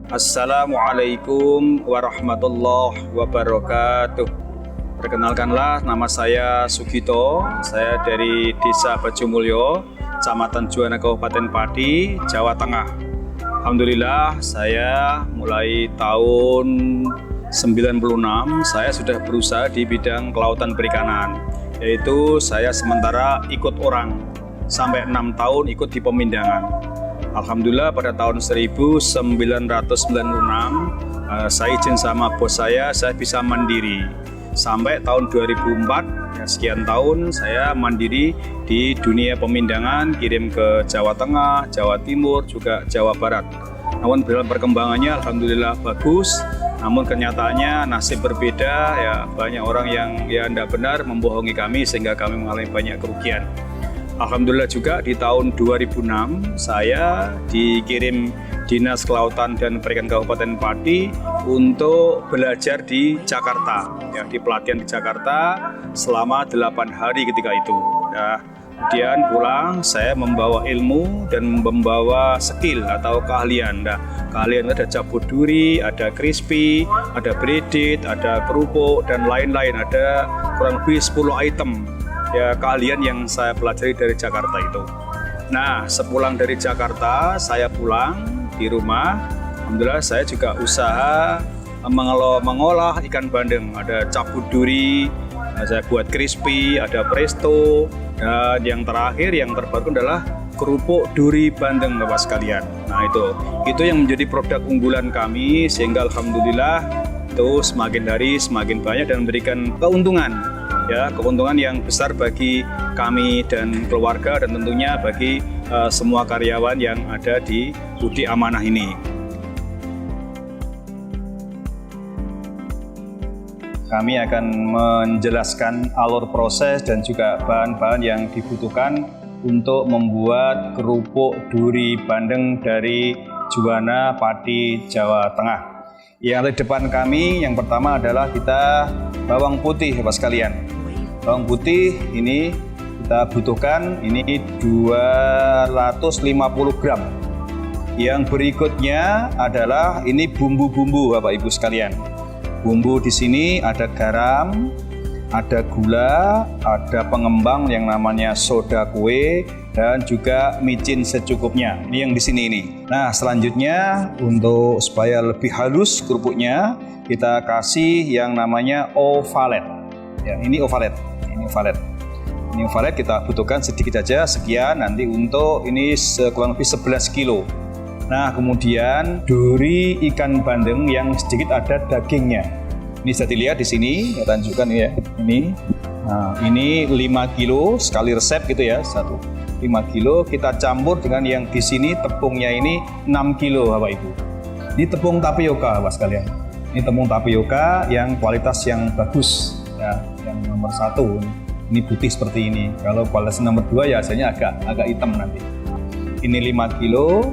Assalamualaikum warahmatullahi wabarakatuh. Perkenalkanlah, nama saya Sugito. Saya dari Desa Bajomulyo, Kecamatan Juwana, Kabupaten Pati, Jawa Tengah. Alhamdulillah, saya mulai tahun 96 saya sudah berusaha di bidang kelautan perikanan, yaitu saya sementara ikut orang sampai 6 tahun ikut di pemindangan. Alhamdulillah pada tahun 1996 saya izin sama bos saya bisa mandiri. Sampai tahun 2004, ya sekian tahun saya mandiri di dunia pemindangan, kirim ke Jawa Tengah, Jawa Timur, juga Jawa Barat. Namun dalam perkembangannya alhamdulillah bagus, namun kenyataannya nasib berbeda, ya banyak orang yang tidak benar membohongi kami sehingga kami mengalami banyak kerugian. Alhamdulillah juga di tahun 2006 saya dikirim Dinas Kelautan dan Perikanan Kabupaten Pati untuk belajar di Jakarta, ya, di pelatihan di Jakarta selama 8 hari ketika itu. Nah, kemudian pulang saya membawa ilmu dan membawa skill atau keahlian. Nah, keahlian ada cabut duri, ada crispy, ada breaded, ada kerupuk dan lain-lain. Ada kurang lebih 10 item. Ya, keahlian yang saya pelajari dari Jakarta itu. Nah, sepulang dari Jakarta, saya pulang di rumah. Alhamdulillah saya juga usaha mengolah ikan bandeng. Ada cabut duri, saya buat crispy, ada presto, dan yang terakhir, yang terbaru adalah kerupuk duri bandeng, Bapak sekalian. Nah, itu yang menjadi produk unggulan kami, sehingga alhamdulillah itu semakin hari semakin banyak dan memberikan keuntungan. Ya, keuntungan yang besar bagi kami dan keluarga dan tentunya bagi semua karyawan yang ada di Budi Amanah ini. Kami akan menjelaskan alur proses dan juga bahan-bahan yang dibutuhkan untuk membuat kerupuk duri bandeng dari Juwana, Pati, Jawa Tengah. Yang di depan kami yang pertama adalah kita bawang putih, Bapak sekalian. Bawang putih ini kita butuhkan ini 250 gram. Yang berikutnya adalah ini bumbu-bumbu, Bapak Ibu sekalian. Bumbu di sini ada garam, ada gula, ada pengembang yang namanya soda kue, dan juga micin secukupnya. Ini yang di sini ini. Nah, selanjutnya untuk supaya lebih halus kerupuknya, kita kasih yang namanya ovalet. Ya, ini ovalet. Ini ovalet kita butuhkan sedikit saja, sekian nanti untuk ini kurang lebih 11 kilo. Nah, kemudian duri ikan bandeng yang sedikit ada dagingnya. Ini bisa dilihat di sini, saya tunjukkan ya. Nah, ini 5 kilo sekali resep gitu ya, 5 kilo kita campur dengan yang di sini tepungnya ini 6 kilo, Bapak Ibu. Ini tepung tapioka, Bapak sekalian. Ini tepung tapioka yang kualitas yang bagus. Ya, yang nomor 1 ini putih seperti ini. Kalau kualitas nomor 2 ya hasilnya agak hitam nanti. Ini 5 kilo.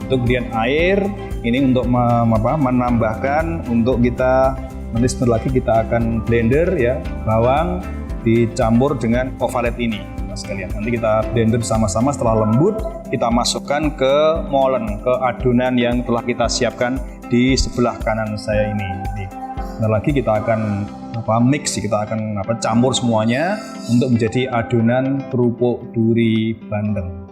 Untuk kemudian air ini untuk menambahkan untuk kita nanti sebentar lagi kita akan blender ya bawang dicampur dengan ovalet ini, Mas sekalian. Nanti kita blender sama-sama, setelah lembut kita masukkan ke molen, ke adonan yang telah kita siapkan di sebelah kanan saya ini. Sebentar lagi kita akan mix, kita akan campur semuanya untuk menjadi adonan kerupuk duri bandeng.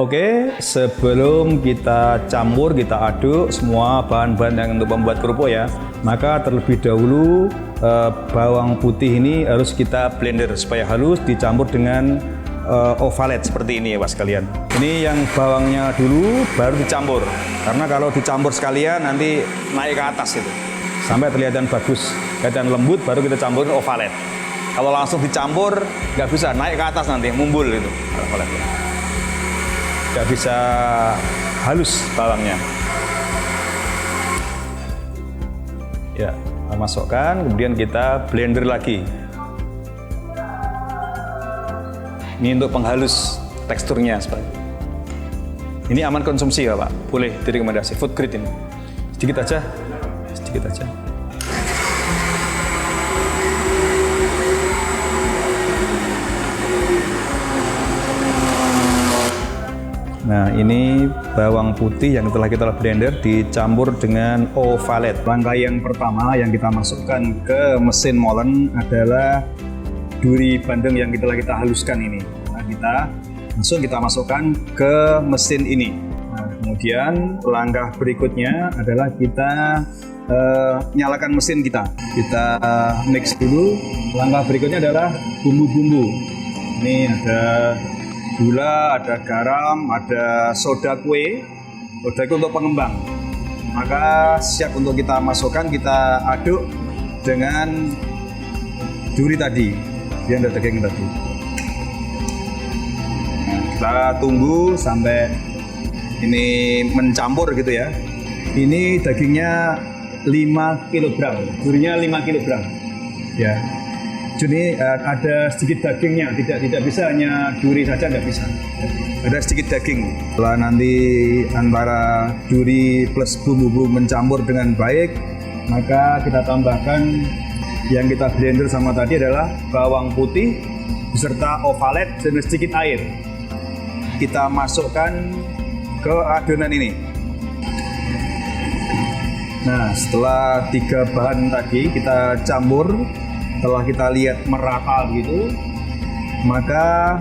Oke, sebelum kita campur, kita aduk semua bahan-bahan yang untuk membuat kerupuk ya, maka terlebih dahulu bawang putih ini harus kita blender supaya halus, dicampur dengan ovalet seperti ini ya Pak sekalian. Ini yang bawangnya dulu baru dicampur, karena kalau dicampur sekalian nanti naik ke atas itu sampai kelihatan bagus, kelihatan lembut, baru kita campurin ovalet. Kalau langsung dicampur nggak bisa, naik ke atas nanti mumbul itu ovaletnya, nggak bisa halus bawangnya. Ya, kita masukkan, kemudian kita blender lagi. Ini untuk penghalus teksturnya seperti ini. Aman konsumsi ya Pak, boleh direkomendasi, food grade ini. Sedikit aja, sedikit aja. Nah, ini bawang putih yang telah kita blender dicampur dengan ovalet. Langkah yang pertama yang kita masukkan ke mesin molen adalah duri bandeng yang telah kita haluskan ini. Nah, kita masukkan ke mesin ini. Nah, kemudian langkah berikutnya adalah kita nyalakan mesin kita. Kita mix dulu. Langkah berikutnya adalah bumbu-bumbu. Ini ada gula, ada garam, ada soda kue. Soda kue untuk pengembang. Maka siap untuk kita masukkan, kita aduk dengan duri tadi, yang ada daging tadi. Nah, kita tunggu sampai ini mencampur gitu ya. Ini dagingnya 5 kg, durinya 5 kg. Ya. Jadi ada sedikit dagingnya, tidak bisa hanya duri saja, tidak bisa. Ada sedikit daging. Setelah nanti antara duri plus bumbu-bumbu mencampur dengan baik, maka kita tambahkan yang kita blender sama tadi adalah bawang putih beserta ovalet dan sedikit air. Kita masukkan ke adonan ini. Nah, setelah 3 bahan tadi kita campur, setelah kita lihat merata gitu, maka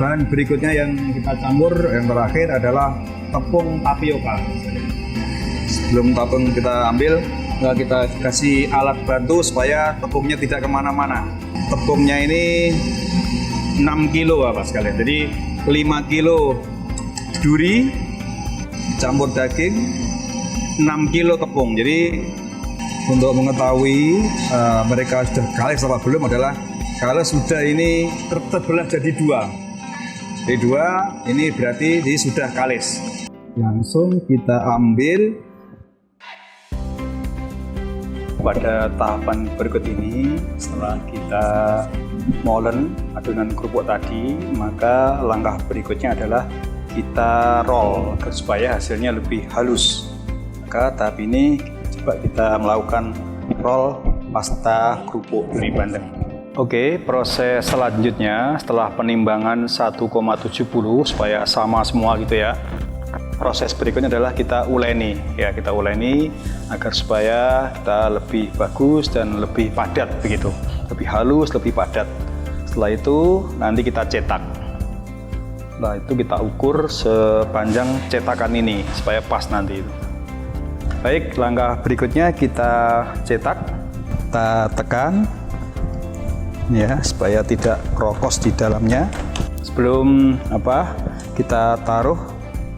bahan berikutnya yang kita campur yang terakhir adalah tepung tapioka. Sebelum tepung kita ambil, kita kasih alat bantu supaya tepungnya tidak kemana-mana. Tepungnya ini 6 kilo Bapak sekalian, jadi 5 kilo duri campur daging, 6 kilo tepung. Jadi untuk mengetahui mereka sudah kalis apa belum adalah kalau sudah ini terbelah jadi 2. Jadi 2 ini berarti ini sudah kalis. Langsung kita ambil. Pada tahapan berikut ini, setelah kita molen adonan kerupuk tadi, maka langkah berikutnya adalah kita roll supaya hasilnya lebih halus. Maka tahap ini coba kita melakukan roll pasta kerupuk duri bandeng. Oke, proses selanjutnya setelah penimbangan 1,70 supaya sama semua gitu ya. Proses berikutnya adalah kita uleni ya, kita uleni agar supaya kita lebih bagus dan lebih padat begitu. Lebih halus, lebih padat. Setelah itu nanti kita cetak. Setelah itu kita ukur sepanjang cetakan ini supaya pas nanti itu. Baik, langkah berikutnya kita cetak, kita tekan ya supaya tidak rokos di dalamnya. Sebelum kita taruh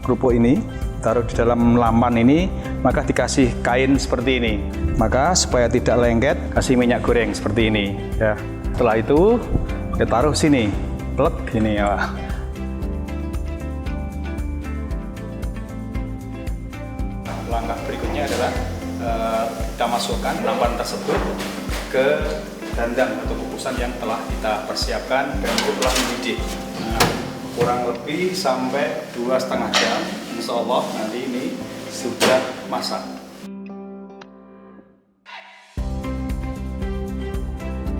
kerupuk ini, taruh di dalam lampan ini, maka dikasih kain seperti ini. Maka supaya tidak lengket, kasih minyak goreng seperti ini ya. Setelah itu kita taruh sini, plek gini ya. Langkah berikutnya adalah kita masukkan lampan tersebut ke dandang atau kukusan yang telah kita persiapkan dan itu telah mendidih. Nah, kurang lebih sampai 2,5 jam, insya Allah nanti ini sudah masak.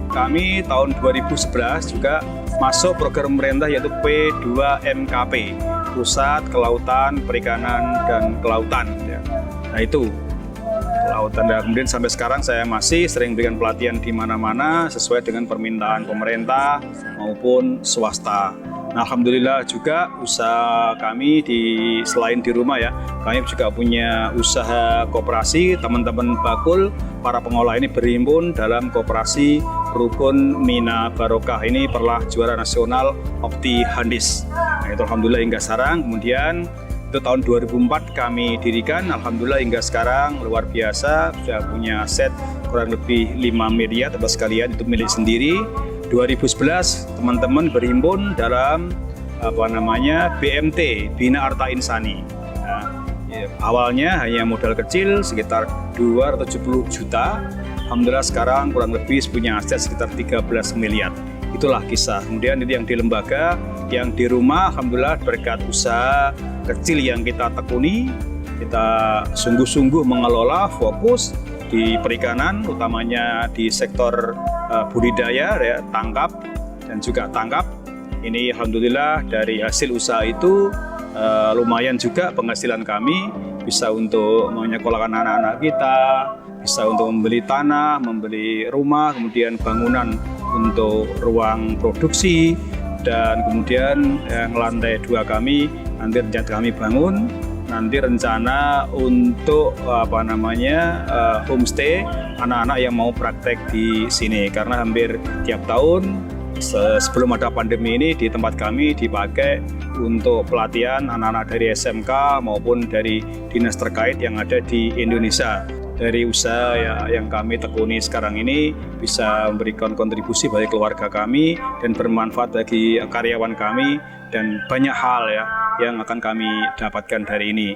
Kami tahun 2011 juga masuk program pemerintah yaitu P2MKP, Pusat Kelautan, Perikanan, dan Kelautan. Ya. Nah itu kelautan, dan kemudian sampai sekarang saya masih sering berikan pelatihan di mana-mana sesuai dengan permintaan pemerintah maupun swasta. Nah, alhamdulillah juga usaha kami selain di rumah ya, kami juga punya usaha koperasi. Teman-teman bakul, para pengolah ini berhimpun dalam koperasi Rukun Mina Barokah. Ini pernah juara nasional Opti Handis. Nah, itu alhamdulillah hingga sekarang. Kemudian itu tahun 2004 kami dirikan, alhamdulillah hingga sekarang luar biasa, sudah punya aset kurang lebih 5 miliar Bapak sekalian, itu milik sendiri. 2011 teman-teman berhimpun dalam BMT, Bina Arta Insani. Nah, ya, awalnya hanya modal kecil sekitar 270 juta, alhamdulillah sekarang kurang lebih punya aset sekitar 13 miliar. Itulah kisah. Kemudian itu yang di lembaga, yang di rumah, alhamdulillah berkat usaha kecil yang kita tekuni, kita sungguh-sungguh mengelola, fokus di perikanan, utamanya di sektor budidaya, ya, tangkap dan juga tangkap. Ini alhamdulillah dari hasil usaha itu lumayan juga penghasilan kami, bisa untuk menyekolahkan anak-anak kita, bisa untuk membeli tanah, membeli rumah, kemudian bangunan untuk ruang produksi, dan kemudian yang lantai 2 kami nanti rencana kami bangun, nanti rencana untuk homestay anak-anak yang mau praktek di sini, karena hampir tiap tahun sebelum ada pandemi ini di tempat kami dipakai untuk pelatihan anak-anak dari SMK maupun dari dinas terkait yang ada di Indonesia. Dari usaha yang kami tekuni sekarang ini bisa memberikan kontribusi bagi keluarga kami dan bermanfaat bagi karyawan kami, dan banyak hal yang akan kami dapatkan dari ini.